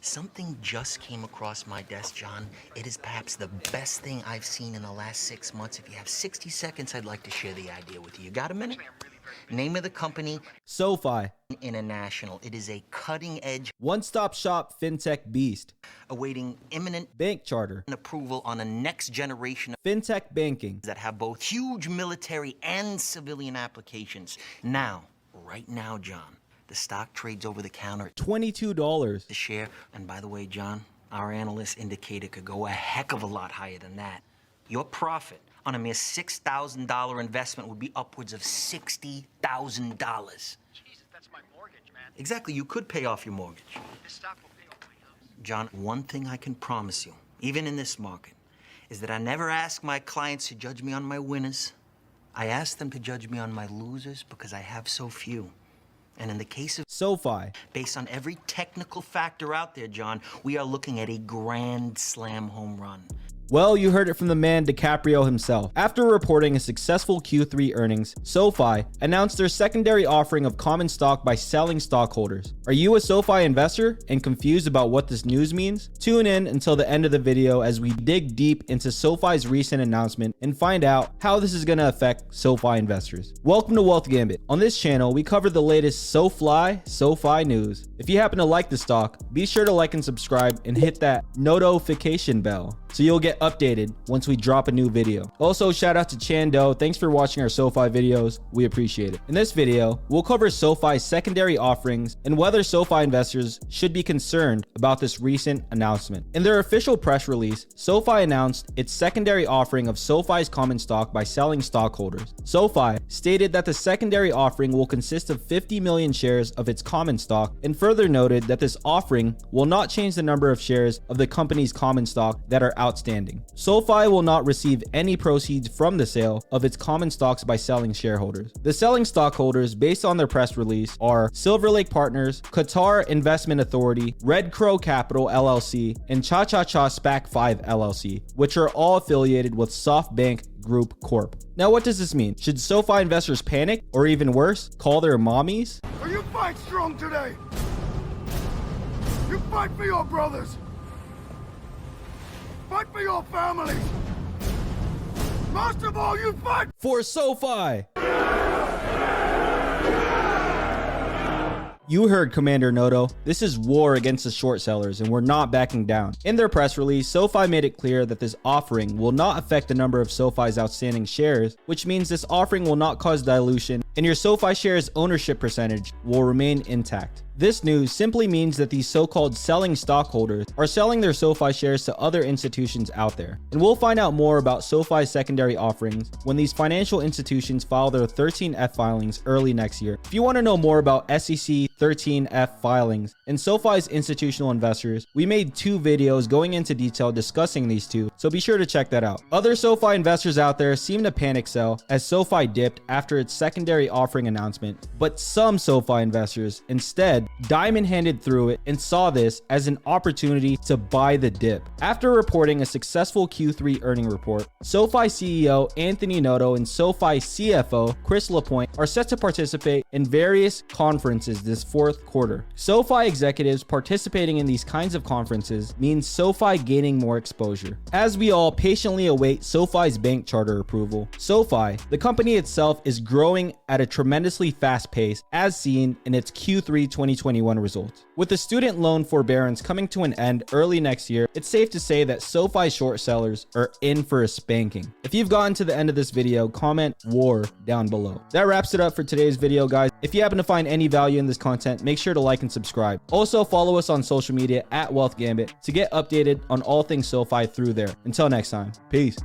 Something just came across my desk, John. It is perhaps the best thing I've seen in the last 6 months. If you have 60 seconds, I'd like to share the idea with you. You got a minute? Name of the company? SoFi. International. It is a cutting-edge, one-stop shop fintech beast. awaiting imminent Bank charter. approval on a next generation of Fintech banking. that have both huge military and civilian applications. Now, right now, John, the stock trades over the counter at $22. the share. And by the way, John, our analysts indicate it could go a heck of a lot higher than that. Your profit on a mere $6,000 investment would be upwards of $60,000. Jesus, that's my mortgage, man. Exactly, you could pay off your mortgage. This stock will pay off my house. John, one thing I can promise you, even in this market, is that I never ask my clients to judge me on my winners. I ask them to judge me on my losers because I have so few. And in the case of SoFi. based on every technical factor out there, John, we are looking at a grand slam home run. Well, you heard it from the man DiCaprio himself. After reporting a successful Q3 earnings, SoFi announced their secondary offering of common stock by selling stockholders. Are you a SoFi investor and confused about what this news means? Tune in until the end of the video as we dig deep into SoFi's recent announcement and find out how this is going to affect SoFi investors. Welcome to Wealth Gambit. On this channel, we cover the latest SoFi news. If you happen to like the stock, be sure to like and subscribe and hit that notification bell so you'll get updated once we drop a new video. Also, shout out to Chando. Thanks for watching our SoFi videos. We appreciate it. In this video, we'll cover SoFi's secondary offerings and whether SoFi investors should be concerned about this recent announcement. In their official press release, SoFi announced its secondary offering of SoFi's common stock by selling stockholders. SoFi stated that the secondary offering will consist of 50 million shares of its common stock and further noted that this offering will not change the number of shares of the company's common stock that are outstanding. SoFi will not receive any proceeds from the sale of its common stocks by selling shareholders. The selling stockholders, based on their press release, are Silver Lake Partners, Qatar Investment Authority, Red Crow Capital LLC, and Cha Cha Cha SPAC 5 LLC, which are all affiliated with SoftBank Group Corp. Now, what does this mean? Should SoFi investors panic, or even worse, call their mommies? Are you fight strong today? You fight for your brothers. Fight for your families. Most of all, you fight For SoFi! You heard Commander Noto. This is war against the short sellers and we're not backing down. In their press release, SoFi made it clear that this offering will not affect the number of SoFi's outstanding shares, which means this offering will not cause dilution and your SoFi shares ownership percentage will remain intact. This news simply means that these so-called selling stockholders are selling their SoFi shares to other institutions out there. And we'll find out more about SoFi's secondary offerings when these financial institutions file their 13F filings early next year. If you want to know more about SEC 13F filings and SoFi's institutional investors, we made 2 videos going into detail discussing these two, so be sure to check that out. Other SoFi investors out there seem to panic sell as SoFi dipped after its secondary offering announcement, but some SoFi investors instead diamond-handed through it and saw this as an opportunity to buy the dip. After reporting a successful Q3 earning report, SoFi CEO Anthony Noto and SoFi CFO Chris LaPointe are set to participate in various conferences this fourth quarter. SoFi executives participating in these kinds of conferences means SoFi gaining more exposure. As we all patiently await SoFi's bank charter approval, SoFi, the company itself, is growing at a tremendously fast pace as seen in its Q3 2021 results. With the student loan forbearance coming to an end early next year, it's safe to say that SoFi short sellers are in for a spanking. If you've gotten to the end of this video, comment war down below. That wraps it up for today's video, guys. If you happen to find any value in this content, make sure to like and subscribe. Also, follow us on social media at WealthGambit to get updated on all things SoFi through there. Until next time, peace.